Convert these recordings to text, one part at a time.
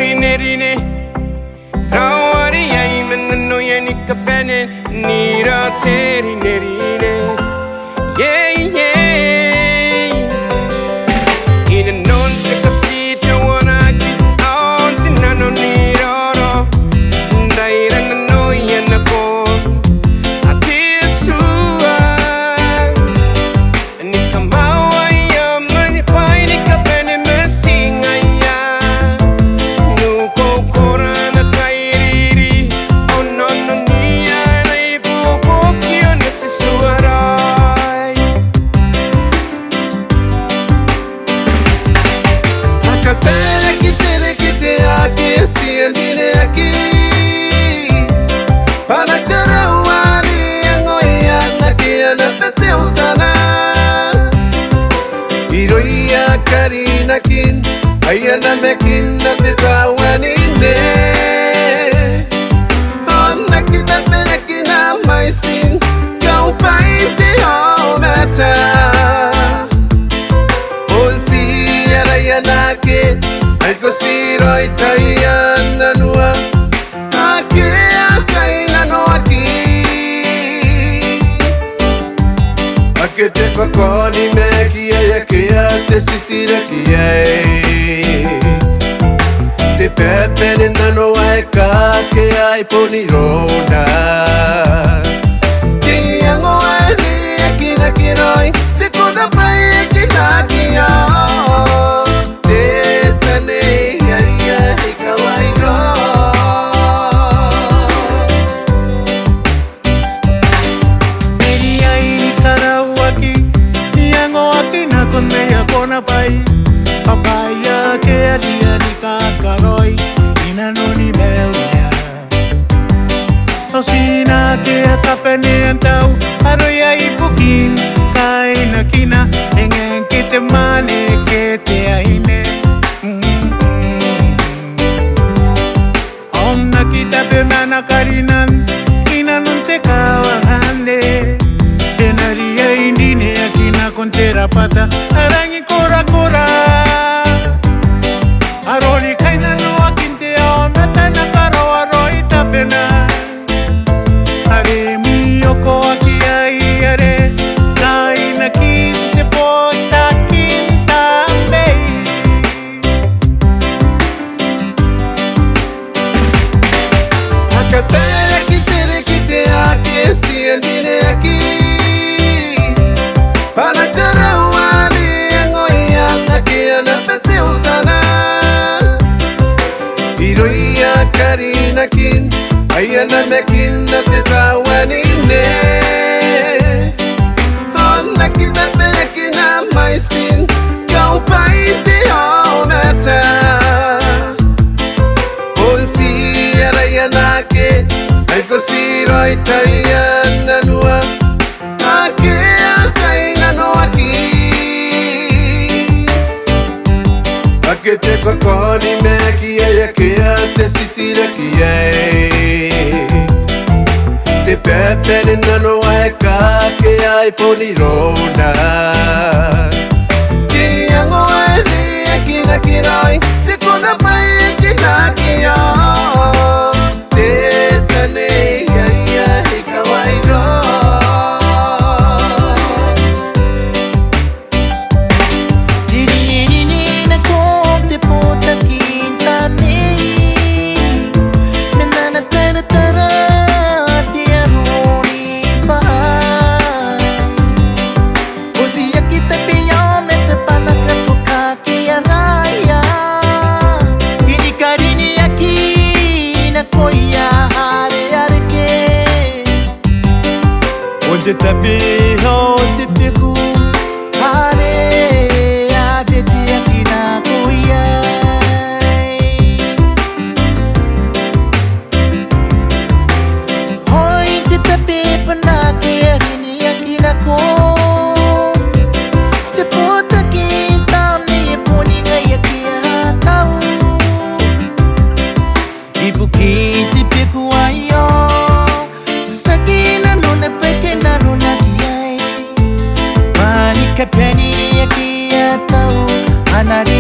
Rinerine Rawari ai manno yani kapene nira te rinerine yeah yeah ina non te kasita wanaki on tinano niroro ndaira no yana ko atisua ni kamawa ya mani pai ni kapene mesinga Karinakin ayana mekin na bitawanine on nakita pekina maisin kau paiti hometa on si arayana ke algo siroi tayana nua ake akaina no aki akete pakoni meki te sisira kiai te pepe nano ai ka ke ai ponirona te ango ai kina kiroi te kona pai kina kia te tane ai kawai ro meri ai karawaki yango atina con meia kona pai papaya ke asia ni kakaroi ina no ni melia osina ke kapene antau Arouea ipukin kai na kina engen ke te mane ke te aine onna kita pe mana karinan ina non te kawahande tenaria indine akina con terapata arangi kora kora aroli kaina no akinte ona tana karo aroi tapena are mi yoko aki ai are kaina kinte pota kinta mei akapela kite aki si andine aki Karinakin ayana mekin na titawanine on nakita mekin na maisin kau paiti hometa on si arayana ke algo siroi tayana nua ake akaina no aki akete pakoni meki ayake te sisira kiai te pepe nano ai ka ke ai ponirona te ango ai kina kiroi te kona pai kina kia te tane ai kawai ro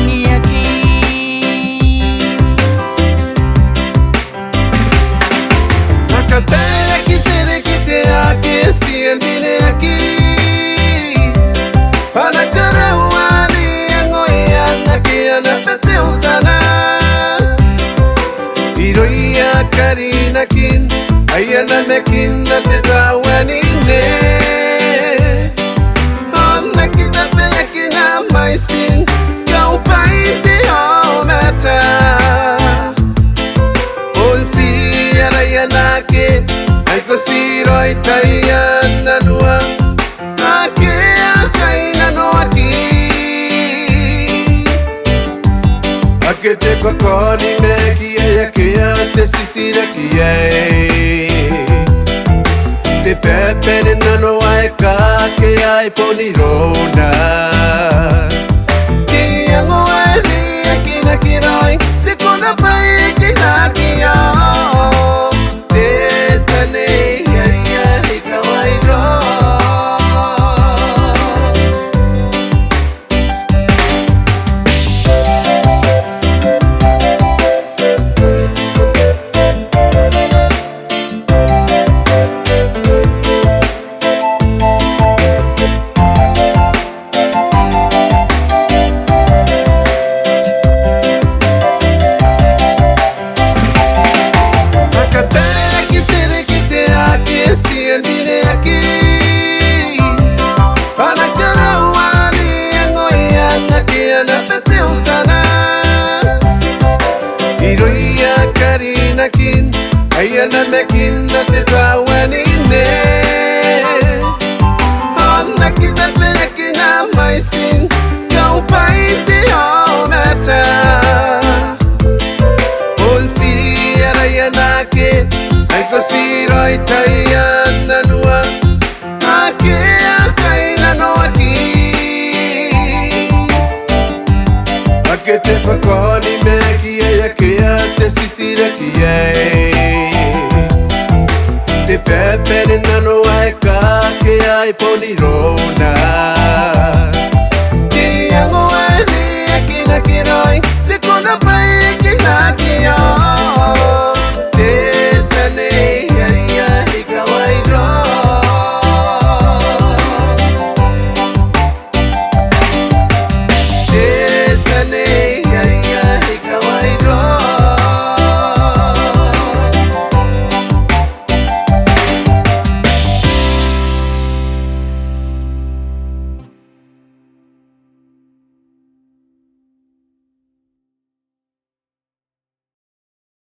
nini aqui. Acabei aqui ter que ter aqui se andine aqui. Para Arouea ni Arouea na que ana pete utana. Iroia karina kin, ayana mekin na te tawanine. Ona kita pekina maisin, kau paiti au mata. Onsi arayana ke, ay ko siroi tayana nua. Ake akaina no aki. Ake te kokoni meki ya te sisira kia. Te pepe no ai ka ke ai ponirona. Ki amo ali akina kiroi te kona pai kina kia. Te tane ya hikawai ro. Ayana mekin na te tawanine. Ona kita pekina maisin, kau paiti au mata. Onsi arayana ke, ay ko siroi tayana nua. Ake akaina no aki. Ake te pakoni meki ya te sisira kia. Te pepe no ai ka ke ai ponirona. Ki amo ali akina kiroi